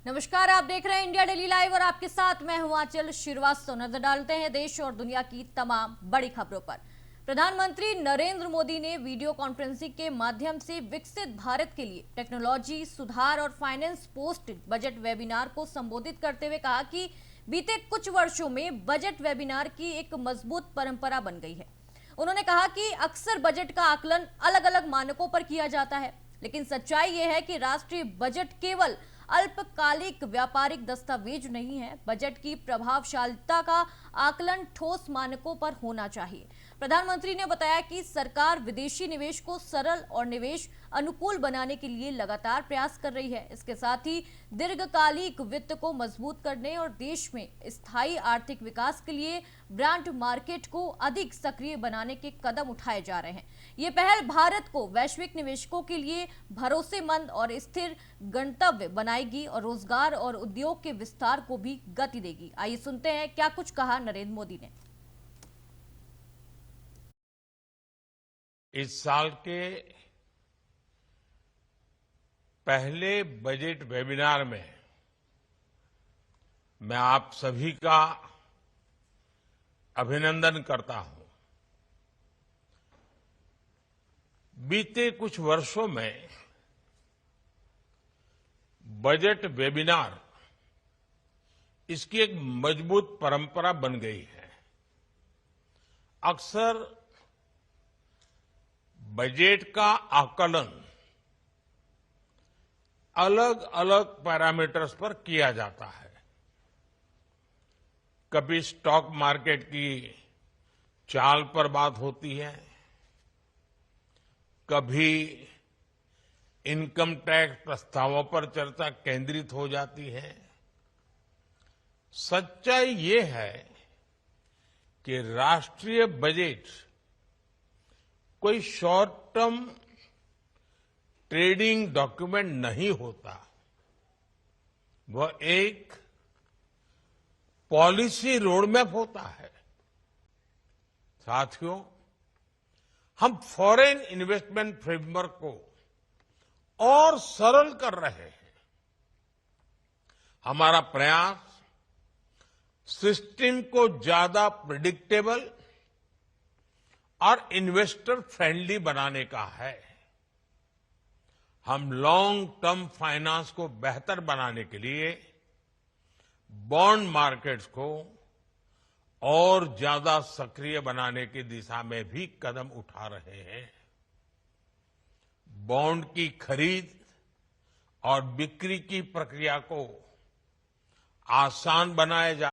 नमस्कार, आप देख रहे हैं इंडिया डेली लाइव और आपके साथ मैं हूं आंचल श्रीवास्तव। नजर डालते हैं देश और दुनिया की तमाम बड़ी खबरों पर। प्रधानमंत्री नरेंद्र मोदी ने वीडियो कॉन्फ्रेंसिंग के माध्यम से विकसित भारत के लिए टेक्नोलॉजी सुधार और फाइनेंस पोस्ट बजट वेबिनार को संबोधित करते हुए कहा कि बीते कुछ वर्षों में बजट वेबिनार की एक मजबूत परंपरा बन गई है। उन्होंने कहा कि अक्सर बजट का आकलन अलग अलग मानकों पर किया जाता है, लेकिन सच्चाई यह है कि राष्ट्रीय बजट केवल अल्पकालिक व्यापारिक दस्तावेज नहीं है। बजट की प्रभावशीलता का आकलन ठोस मानकों पर होना चाहिए। प्रधानमंत्री ने बताया कि सरकार विदेशी निवेश को सरल और निवेश अनुकूल बनाने के लिए लगातार प्रयास कर रही है। इसके साथ ही दीर्घकालिक वित्त को मजबूत करने और देश में स्थायी आर्थिक विकास के लिए ब्रांड मार्केट को अधिक सक्रिय बनाने के कदम उठाए जा रहे हैं। ये पहल भारत को वैश्विक निवेशकों के लिए भरोसेमंद और स्थिर गंतव्य बनाएगी और रोजगार और उद्योग के विस्तार को भी गति देगी। आइए सुनते हैं क्या कुछ कहा नरेंद्र मोदी ने। इस साल के पहले बजट वेबिनार में मैं आप सभी का अभिनंदन करता हूं। बीते कुछ वर्षों में बजट वेबिनार इसकी एक मजबूत परंपरा बन गई है। अक्सर बजट का आकलन अलग अलग पैरामीटर्स पर किया जाता है। कभी स्टॉक मार्केट की चाल पर बात होती है, कभी इनकम टैक्स प्रस्तावों पर चर्चा केंद्रित हो जाती है। सच्चाई ये है कि राष्ट्रीय बजट कोई शॉर्ट टर्म ट्रेडिंग डॉक्यूमेंट नहीं होता। वह एक पॉलिसी रोडमैप होता है। साथियों, हम फॉरेन इन्वेस्टमेंट फ्रेमवर्क को और सरल कर रहे हैं। हमारा प्रयास सिस्टम को ज्यादा प्रिडिक्टेबल और इन्वेस्टर फ्रेंडली बनाने का है। हम लॉन्ग टर्म फाइनेंस को बेहतर बनाने के लिए बॉन्ड मार्केट्स को और ज्यादा सक्रिय बनाने की दिशा में भी कदम उठा रहे हैं। बॉन्ड की खरीद और बिक्री की प्रक्रिया को आसान बनाया जा।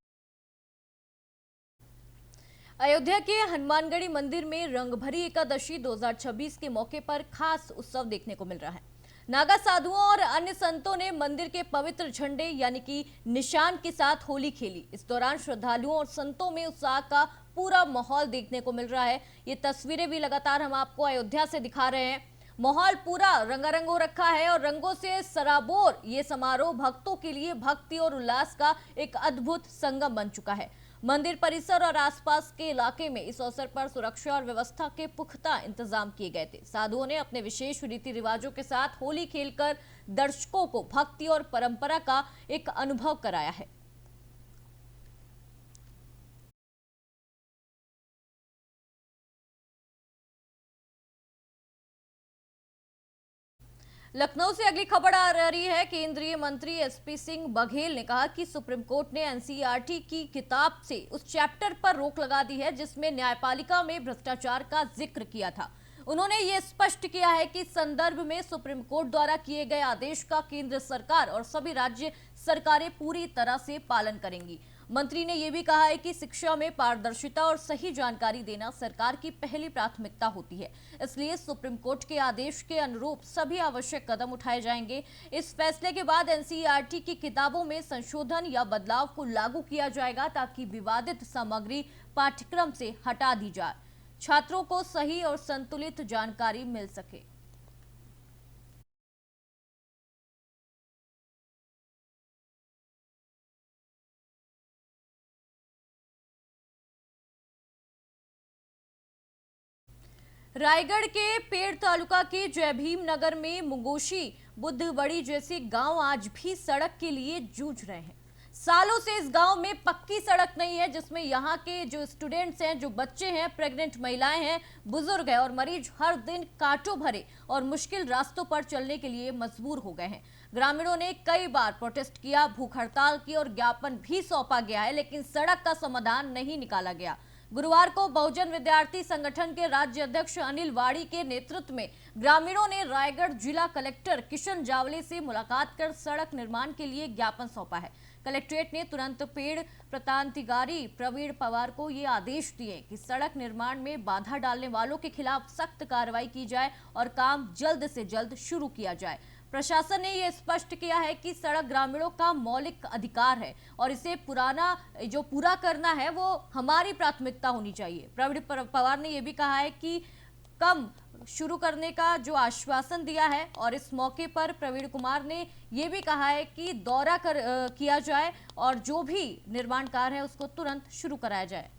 अयोध्या के हनुमानगढ़ी मंदिर में रंगभरी एकादशी 2026 के मौके पर खास उत्सव देखने को मिल रहा है। नागा साधुओं और अन्य संतों ने मंदिर के पवित्र झंडे यानी कि निशान के साथ होली खेली। इस दौरान श्रद्धालुओं और संतों में उत्साह का पूरा माहौल देखने को मिल रहा है। ये तस्वीरें भी लगातार हम आपको अयोध्या से दिखा रहे हैं। माहौल पूरा रंगारंग हो रखा है और रंगों से सराबोर ये समारोह भक्तों के लिए भक्ति और उल्लास का एक अद्भुत संगम बन चुका है। मंदिर परिसर और आसपास के इलाके में इस अवसर पर सुरक्षा और व्यवस्था के पुख्ता इंतजाम किए गए थे। साधुओं ने अपने विशेष रीति रिवाजों के साथ होली खेलकर दर्शकों को भक्ति और परंपरा का एक अनुभव कराया है। लखनऊ से अगली खबर आ रही है। केंद्रीय मंत्री एसपी सिंह बघेल ने कहा कि सुप्रीम कोर्ट ने एनसीईआरटी की किताब से उस चैप्टर पर रोक लगा दी है जिसमें न्यायपालिका में भ्रष्टाचार का जिक्र किया था। उन्होंने ये स्पष्ट किया है कि इस संदर्भ में सुप्रीम कोर्ट द्वारा किए गए आदेश का केंद्र सरकार और सभी राज्य सरकारें पूरी तरह से पालन करेंगी। मंत्री ने यह भी कहा है कि शिक्षा में पारदर्शिता और सही जानकारी देना सरकार की पहली प्राथमिकता होती है, इसलिए सुप्रीम कोर्ट के आदेश के अनुरूप सभी आवश्यक कदम उठाए जाएंगे। इस फैसले के बाद एनसीईआरटी की किताबों में संशोधन या बदलाव को लागू किया जाएगा ताकि विवादित सामग्री पाठ्यक्रम से हटा दी जाए, छात्रों को सही और संतुलित जानकारी मिल सके। रायगढ़ के पेड़ तालुका के जयभीम नगर में मुंगोशी बुद्धबड़ी जैसे गांव आज भी सड़क के लिए जूझ रहे हैं। सालों से इस गांव में पक्की सड़क नहीं है, जिसमें यहाँ के जो स्टूडेंट्स हैं, जो बच्चे हैं, प्रेग्नेंट महिलाएं हैं, बुजुर्ग हैं और मरीज हर दिन कांटों भरे और मुश्किल रास्तों पर चलने के लिए मजबूर हो गए हैं। ग्रामीणों ने कई बार प्रोटेस्ट किया, भूख हड़ताल की और ज्ञापन भी सौंपा गया है, लेकिन सड़क का समाधान नहीं निकाला गया। गुरुवार को बहुजन विद्यार्थी संगठन के राज्य अध्यक्ष अनिल वाड़ी के नेतृत्व में ग्रामीणों ने रायगढ़ जिला कलेक्टर किशन जावले से मुलाकात कर सड़क निर्माण के लिए ज्ञापन सौंपा है। कलेक्ट्रेट ने तुरंत पेड़ प्रतांतिकारी प्रवीण पवार को ये आदेश दिए कि सड़क निर्माण में बाधा डालने वालों के खिलाफ सख्त कार्रवाई की जाए और काम जल्द से जल्द शुरू किया जाए। प्रशासन ने यह स्पष्ट किया है कि सड़क ग्रामीणों का मौलिक अधिकार है और इसे पूरा करना है वो हमारी प्राथमिकता होनी चाहिए। प्रवीण पवार ने यह भी कहा है कि कम शुरू करने का जो आश्वासन दिया है और इस मौके पर प्रवीण कुमार ने यह भी कहा है कि दौरा किया जाए और जो भी निर्माण कार्य है उसको तुरंत शुरू कराया जाए।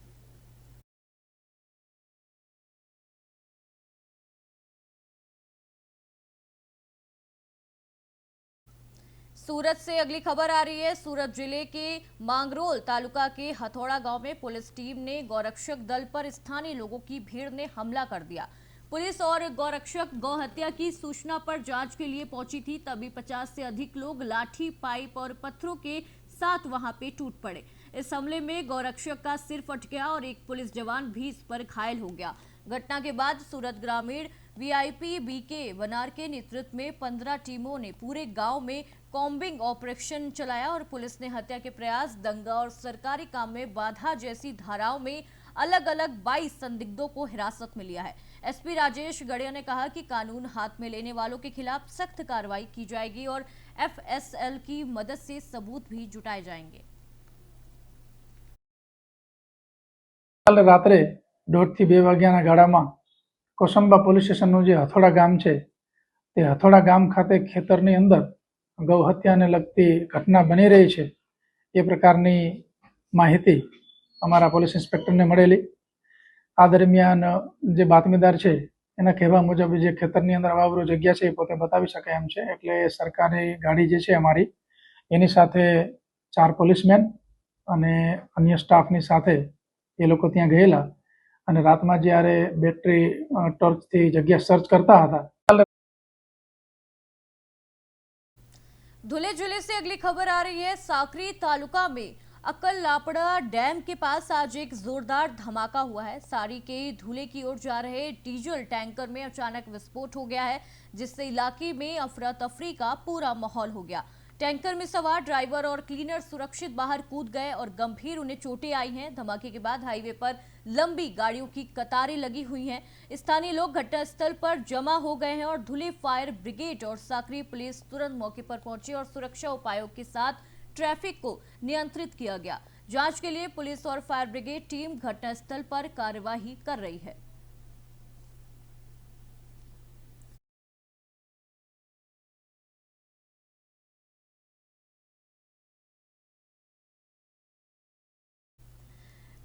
सूरत से अगली खबर आ रही है। सूरत जिले के मांगरोल तालुका के हथौड़ा गांव में पुलिस टीम ने गौरक्षक दल पर स्थानीय लोगों की भीड़ ने हमला कर दिया। पुलिस और गौरक्षक गौ हत्या की सूचना पर जांच के लिए पहुंची थी, तभी 50 से अधिक लोग लाठी, पाइप और पत्थरों के साथ वहां पे टूट पड़े। इस हमले में गौरक्षक का सिर फट गया और एक पुलिस जवान भी इस पर घायल हो गया। घटना के बाद सूरत ग्रामीण वीआईपी बीके वनार के नेतृत्व में 15 टीमों ने पूरे गांव में कॉम्बिंग ऑपरेशन चलाया और पुलिस ने हत्या के प्रयास, दंगा और सरकारी काम में बाधा जैसी धाराओं में अलग अलग 22 संदिग्धों को हिरासत में लिया है। एसपी राजेश गड़िया ने कहा कि कानून हाथ में लेने वालों के खिलाफ सख्त कार्रवाई की जाएगी और एफएसएल की मदद से सबूत भी जुटाए जाएंगे। काल रात्रे 1:30 થી 2 વાગ્યાના ગાળામાં કોસંબા પોલીસ સ્ટેશનનું જે હથોડા ગામ છે તે હથોડા ગામ ખાતે ખેતરની અંદર ગૌ હત્યાને લગતી ઘટના બની રહી છે એ પ્રકારની માહિતી અમારા પોલીસ ઇન્સ્પેક્ટરને મળેલી। આ દરમિયાન જે બાતમીદાર છે એના કહેવા મુજબ જે ખેતરની અંદર અવાવરૂ જગ્યા છે એ પોતે બતાવી શકે એમ છે, એટલે સરકારી ગાડી જે છે અમારી એની સાથે 4 પોલીસમેન અને અન્ય સ્ટાફની સાથે એ લોકો ત્યાં ગયેલા અને રાતમાં જ્યારે બેટરી ટોર્ચથી જગ્યા સર્ચ કરતા હતા। धुले जिले से अगली खबर आ रही है। साकरी तालुका में अकल लापड़ा डैम के पास आज एक जोरदार धमाका हुआ है। सारी के धुले की ओर जा रहे डीजल टैंकर में अचानक विस्फोट हो गया है, जिससे इलाके में अफरा तफरी का पूरा माहौल हो गया। टैंकर में सवार ड्राइवर और क्लीनर सुरक्षित बाहर कूद गए और गंभीर उन्हें चोटें आई हैं। धमाके के बाद हाईवे पर लंबी गाड़ियों की कतारें लगी हुई हैं। स्थानीय लोग घटनास्थल पर जमा हो गए हैं और धुले फायर ब्रिगेड और साकरी पुलिस तुरंत मौके पर पहुंची और सुरक्षा उपायों के साथ ट्रैफिक को नियंत्रित किया गया। जांच के लिए पुलिस और फायर ब्रिगेड टीम घटनास्थल पर कार्यवाही कर रही है।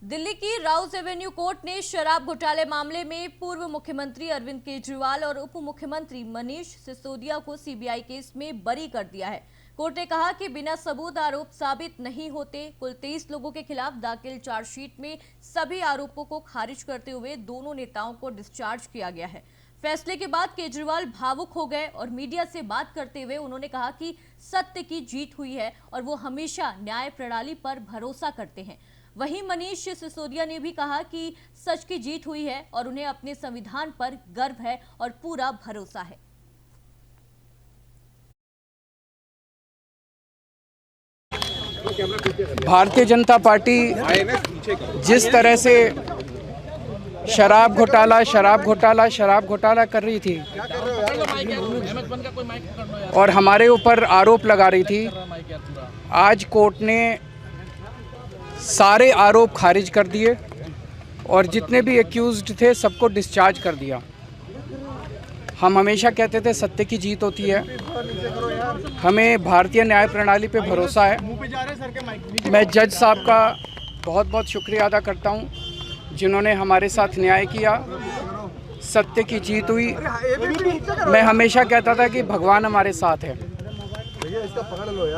दिल्ली की राउज एवेन्यू कोर्ट ने शराब घोटाले मामले में पूर्व मुख्यमंत्री अरविंद केजरीवाल और उप मुख्यमंत्री मनीष सिसोदिया को सीबीआई केस में बरी कर दिया है। कोर्ट ने कहा कि बिना सबूत आरोप साबित नहीं होते। कुल 23 लोगों के खिलाफ दाखिल चार्जशीट में सभी आरोपों को खारिज करते हुए दोनों नेताओं को डिस्चार्ज किया गया है। फैसले के बाद केजरीवाल भावुक हो गए और मीडिया से बात करते हुए उन्होंने कहा कि सत्य की जीत हुई है और वो हमेशा न्याय प्रणाली पर भरोसा करते हैं। वहीं मनीष सिसोदिया ने भी कहा कि सच की जीत हुई है और उन्हें अपने संविधान पर गर्व है और पूरा भरोसा है। भारतीय जनता पार्टी जिस तरह से शराब घोटाला कर रही थी और हमारे ऊपर आरोप लगा रही थी, आज कोर्ट ने सारे आरोप खारिज कर दिए और जितने भी एक्यूज्ड थे सबको डिस्चार्ज कर दिया। हम हमेशा कहते थे सत्य की जीत होती है, हमें भारतीय न्याय प्रणाली पे भरोसा है। मैं जज साहब का बहुत बहुत शुक्रिया अदा करता हूं जिन्होंने हमारे साथ न्याय किया। सत्य की जीत हुई। मैं हमेशा कहता था कि भगवान हमारे साथ है।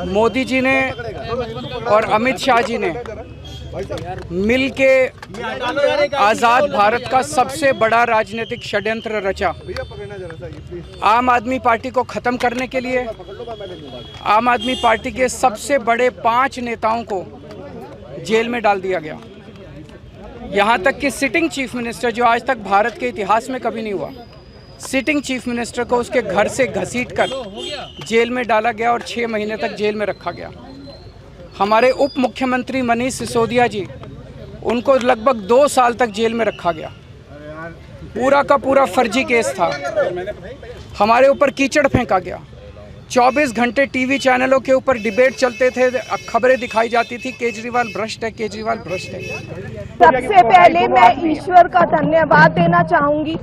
मोदी जी ने और अमित शाह जी ने मिल के आज़ाद भारत का सबसे बड़ा राजनीतिक षड्यंत्र रचा। आम आदमी पार्टी को ख़त्म करने के लिए आम आदमी पार्टी के सबसे बड़े 5 नेताओं को जेल में डाल दिया गया। यहाँ तक कि सिटिंग चीफ मिनिस्टर, जो आज तक भारत के इतिहास में कभी नहीं हुआ, सिटिंग चीफ मिनिस्टर को उसके घर से घसीटकर जेल में डाला गया और 6 महीने तक जेल में रखा गया। हमारे उप मुख्यमंत्री मनीष सिसोदिया जी, उनको लगभग 2 साल तक जेल में रखा गया। पूरा का पूरा फर्जी केस था। हमारे ऊपर कीचड़ फेंका गया। 24 घंटे टीवी चैनलों के ऊपर डिबेट चलते थे, खबरें दिखाई जाती थी, केजरीवाल भ्रष्ट है, केजरीवाल भ्रष्ट है। सबसे पहले मैं ईश्वर का धन्यवाद देना चाहूंगी।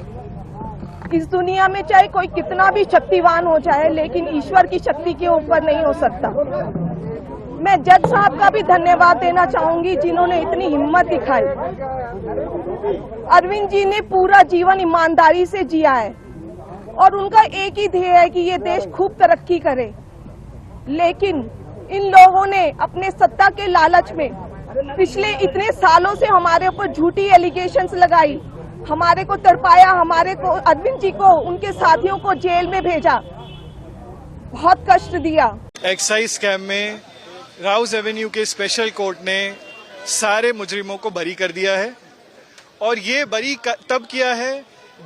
इस दुनिया में चाहे कोई कितना भी शक्तिवान हो जाए, लेकिन ईश्वर की शक्ति के ऊपर नहीं हो सकता। मैं जज साहब का भी धन्यवाद देना चाहूंगी, जिन्होंने इतनी हिम्मत दिखाई। अरविंद जी ने पूरा जीवन ईमानदारी से जिया है और उनका एक ही ध्येय है कि ये देश खूब तरक्की करे। लेकिन इन लोगों ने अपने सत्ता के लालच में पिछले इतने सालों से हमारे ऊपर झूठी एलिगेशंस लगाई, हमारे को तड़पाया, हमारे को, अरविंद जी को, उनके साथियों को जेल में भेजा, बहुत कष्ट दिया। एक्साइज स्कैम में राउज एवेन्यू के स्पेशल कोर्ट ने सारे मुजरिमों को बरी कर दिया है और ये बरी तब किया है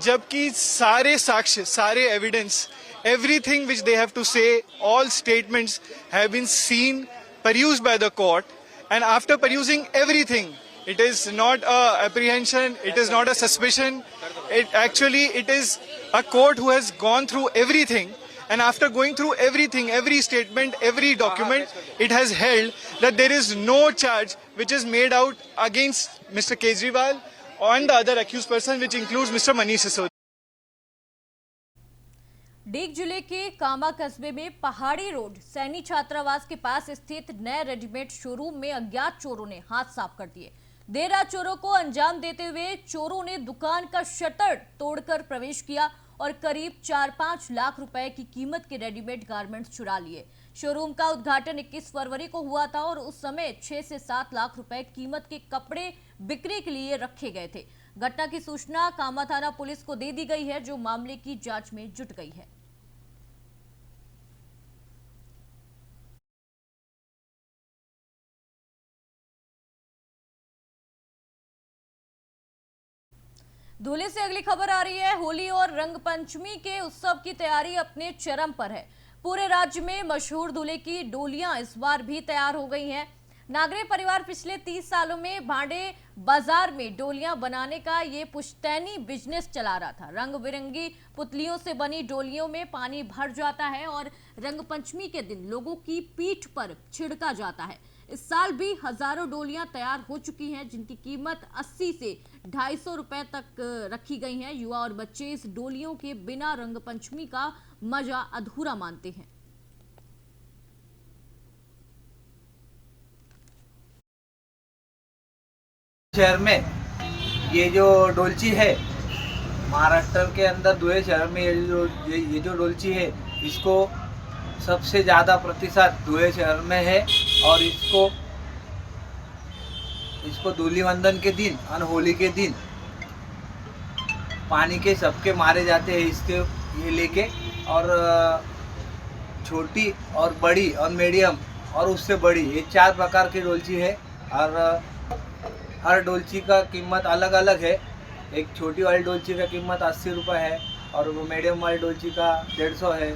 जबकि सारे साक्ष्य, सारे evidence, everything which they have to say, all statements have been seen, perused by the court, and after perusing everything, it is not a apprehension, it is not a suspicion, it is a court who has gone through everything, and after going through everything, every statement, every document, it has held that there is no charge which is made out against Mr. Kejriwal and the other accused person, which includes Mr. Manish Sisodia. Deeg जिले के कामा कस्बे में पहाड़ी road Saini छात्रावास के पास स्थित नए readymade showroom में अज्ञात चोरों ने हाथ साफ कर दिए। देर रात चोरों को अंजाम देते हुए चोरों ने दुकान का शटर तोड़कर प्रवेश किया और करीब 4-5 लाख रुपए की कीमत के रेडीमेड गारमेंट्स चुरा लिए। शोरूम का उद्घाटन 21 फरवरी को हुआ था और उस समय 6 से 7 लाख रुपए कीमत के कपड़े बिक्री के लिए रखे गए थे। घटना की सूचना कामा थाना पुलिस को दे दी गई है, जो मामले की जांच में जुट गई है। धुले से अगली खबर आ रही है। होली और रंग पंचमी के उत्सव की तैयारी अपने चरम पर है। पूरे राज्य में मशहूर धुले की डोलियां इस बार भी तैयार हो गई हैं। नागरे परिवार पिछले 30 सालों में भांडे बाजार में डोलियां बनाने का ये पुश्तैनी बिजनेस चला रहा था। रंग बिरंगी पुतलियों से बनी डोलियों में पानी भर जाता है और रंग पंचमी के दिन लोगों की पीठ पर छिड़का जाता है। इस साल भी हजारों डोलियां तैयार हो चुकी हैं, जिनकी कीमत 80 से 250 रुपए तक रखी गई है। युवा और बच्चे इस डोलियों के बिना रंग पंचमी का मजा अधूरा मानते हैं। शहर में ये जो डोलची है, महाराष्ट्र के अंदर धुले शहर में ये जो डोलची है, इसको सबसे ज़्यादा प्रतिशत धुले शहर में है और इसको धूलिवंदन के दिन और होली के दिन पानी के सबके मारे जाते हैं इसके ये लेके, और छोटी और बड़ी और मीडियम और उससे बड़ी, ये 4 प्रकार की डोलची है और हर डोलची का कीमत अलग अलग है। एक छोटी वाली डोलची का कीमत 80 रुपये है और वो मीडियम वाली डोलची का 150 है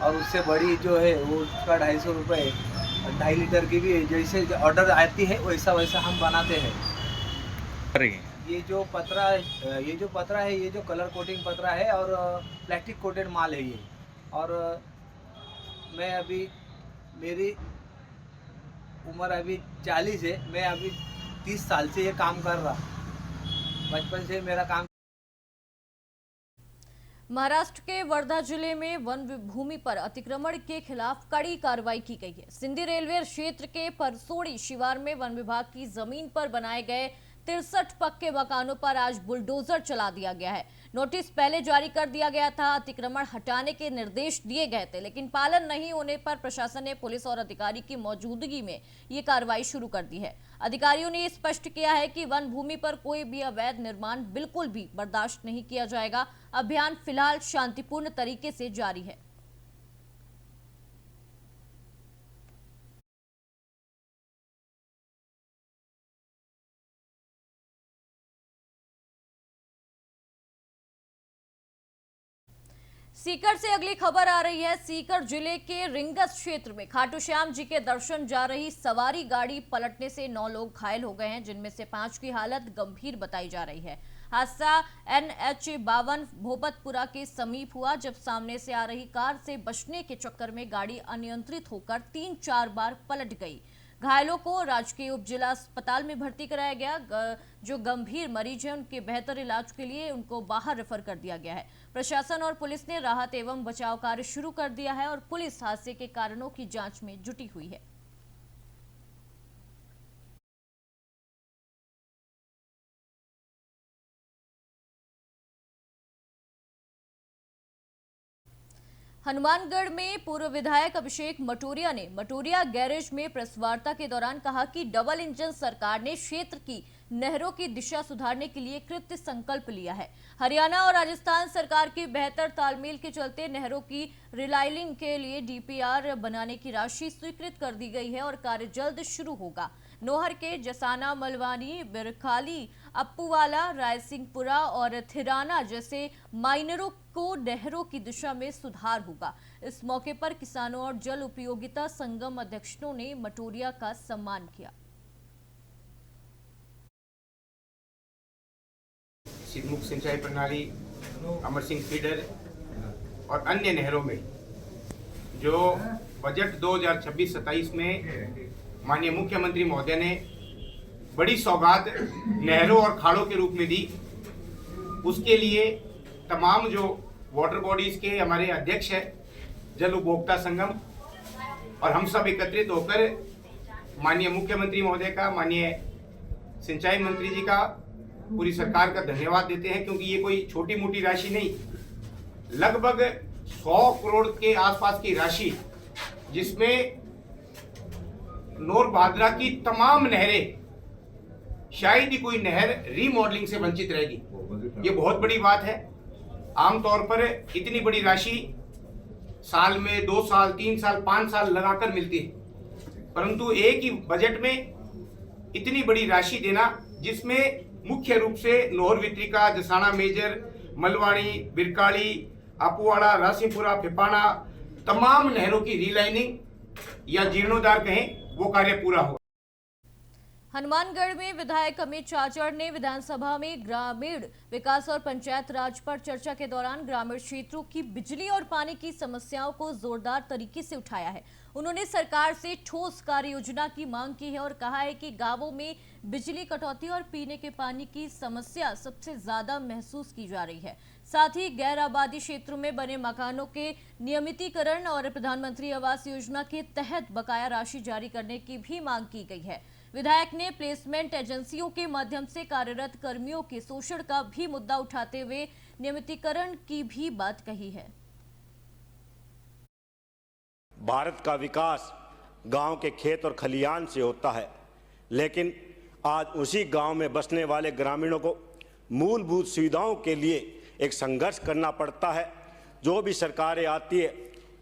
और उससे बड़ी जो है वो उसका 250 रुपये है। 2.5 लीटर की भी जैसे ऑर्डर आती है वैसा वैसा हम बनाते हैं। ये जो पतरा है ये जो कलर कोटिंग पतरा है और प्लास्टिक कोटेड माल है ये। और मैं अभी, मेरी उम्र अभी 40 है, मैं अभी 30 साल से ये काम कर रहा, बचपन से मेरा काम। महाराष्ट्र के वर्धा जिले में वन भूमि पर अतिक्रमण के खिलाफ कड़ी कार्रवाई की गई है। सिंधी रेलवे क्षेत्र के परसोड़ी शिवार में वन विभाग की जमीन पर बनाए गए 63 पक्के मकानों पर आज बुलडोजर चला दिया गया है। नोटिस पहले जारी कर दिया गया था, अतिक्रमण हटाने के निर्देश दिए गए थे, लेकिन पालन नहीं होने पर प्रशासन ने पुलिस और अधिकारी की मौजूदगी में ये कार्रवाई शुरू कर दी है। अधिकारियों ने स्पष्ट किया है कि वन भूमि पर कोई भी अवैध निर्माण बिल्कुल भी बर्दाश्त नहीं किया जाएगा। अभियान फिलहाल शांतिपूर्ण तरीके से जारी है। सीकर से अगली खबर आ रही है। सीकर जिले के रिंगस क्षेत्र में खाटू श्याम जी के दर्शन जा रही सवारी गाड़ी पलटने से 9 लोग घायल हो गए हैं, जिनमें से 5 की हालत गंभीर बताई जा रही है। हादसा NH 52 भोपतपुरा के समीप हुआ, जब सामने से आ रही कार से बचने के चक्कर में गाड़ी अनियंत्रित होकर 3-4 बार पलट गई। घायलों को राजकीय उप जिला अस्पताल में भर्ती कराया गया। जो गंभीर मरीज हैं उनके बेहतर इलाज के लिए उनको बाहर रेफर कर दिया गया है। प्रशासन और पुलिस ने राहत एवं बचाव कार्य शुरू कर दिया है और पुलिस हादसे के कारणों की जांच में जुटी हुई है। हनुमानगढ़ में पूर्व विधायक अभिषेक मटोरिया ने मटोरिया गैरेज में प्रेस वार्ता के दौरान कहा कि डबल इंजन सरकार ने क्षेत्र की नहरों की दिशा सुधारने के लिए कृत संकल्प लिया है। हरियाणा और राजस्थान सरकार की बेहतर तालमेल के चलते नहरों की रिलाइनिंग के लिए DPR बनाने की राशि स्वीकृत कर दी गई है और कार्य जल्द शुरू होगा। नोहर के जसाना, मलवानी, बिरखाली, अप्पूवाला, रायसिंहपुरा और थिराना जैसे माइनरों को नहरों की दिशा में सुधार होगा। इस मौके पर किसानों और जल उपयोगिता संगम अध्यक्षों ने मटोरिया का सम्मान किया। सिद्धमुख सिंचाई प्रणाली, अमर सिंह फीडर और अन्य नहरों में जो बजट 2026-27 में माननीय मुख्यमंत्री महोदय ने बड़ी सौगात नहरों और खाड़ों के रूप में दी, उसके लिए तमाम जो वाटर बॉडीज के हमारे अध्यक्ष है, जल उपभोक्ता संगम और हम सब एकत्रित होकर माननीय मुख्यमंत्री महोदय का, माननीय सिंचाई मंत्री जी का, पूरी सरकार का धन्यवाद देते हैं, क्योंकि ये कोई छोटी मोटी राशि नहीं, लगभग 100 करोड़ के आसपास की राशि, जिसमें नोर भादरा की तमाम नहरें, शायद ही कोई नहर रीमॉडलिंग से वंचित रहेगी। ये बहुत बड़ी बात है। आमतौर पर इतनी बड़ी राशि साल में 2 साल, 3 साल, 5 साल लगाकर मिलती है, परंतु एक ही बजट में इतनी बड़ी राशि देना, जिसमें मुख्य रूप से नोहर वित्रिका, जसाना मेजर, मलवाणी, बिरकाली, अपुवाड़ा, रासिपुरा, फिपाना, तमाम नहरों की रीलाइनिंग या जीर्णोद्धार कहें, वो कार्य पूरा हो। हनुमानगढ़ में विधायक अमित चाचड़ ने विधानसभा में ग्रामीण विकास और पंचायत राज पर चर्चा के दौरान ग्रामीण क्षेत्रों की बिजली और पानी की समस्याओं को जोरदार तरीके से उठाया है। उन्होंने सरकार से ठोस कार्य योजना की मांग की है और कहा है कि गांवों में बिजली कटौती और पीने के पानी की समस्या सबसे ज्यादा महसूस की जा रही है। साथ ही गैर आबादी क्षेत्रों में बने मकानों के नियमितीकरण और प्रधानमंत्री आवास योजना के तहत बकाया राशि जारी करने की भी मांग की गई है। विधायक ने प्लेसमेंट एजेंसियों के माध्यम से कार्यरत कर्मियों के शोषण का भी मुद्दा उठाते हुए नियमितीकरण की भी बात कही है। भारत का विकास गांव के खेत और खलियान से होता है, लेकिन आज उसी गांव में बसने वाले ग्रामीणों को मूलभूत सुविधाओं के लिए एक संघर्ष करना पड़ता है। जो भी सरकारें आती है,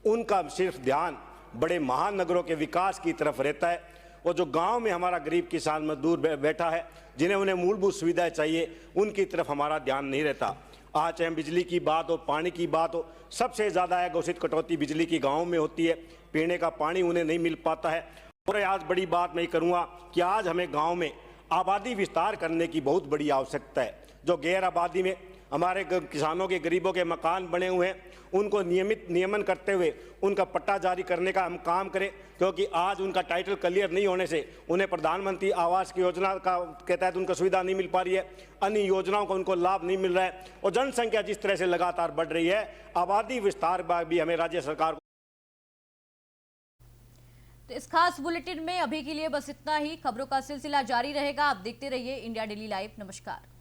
उनका सिर्फ ध्यान बड़े महानगरों के विकास की तरफ रहता है, और जो गांव में हमारा गरीब किसान मजदूर बैठा है, जिन्हें उन्हें मूलभूत सुविधाएं चाहिए, उनकी तरफ हमारा ध्यान नहीं रहता। आज चाहे बिजली की बात हो, पानी की बात हो, सबसे ज़्यादा घोषित कटौती बिजली की गाँव में होती है। पीने का पानी उन्हें नहीं मिल पाता है। और आज बड़ी बात मैं करूँगा कि आज हमें गाँव में आबादी विस्तार करने की बहुत बड़ी आवश्यकता है। जो गैर आबादी में हमारे किसानों के, गरीबों के मकान बने हुए हैं, उनको नियमन करते हुए उनका पट्टा जारी करने का हम काम करें, क्योंकि आज उनका टाइटल क्लियर नहीं होने से उन्हें प्रधानमंत्री आवास की योजना के तहत उनको सुविधा नहीं मिल पा रही है, अन्य योजनाओं का उनको लाभ नहीं मिल रहा है, और जनसंख्या जिस तरह से लगातार बढ़ रही है, आबादी विस्तार भी हमें राज्य सरकार को। तो इस खास बुलेटिन में अभी के लिए बस इतना ही। खबरों का सिलसिला जारी रहेगा। आप देखते रहिए इंडिया डेली लाइव। नमस्कार।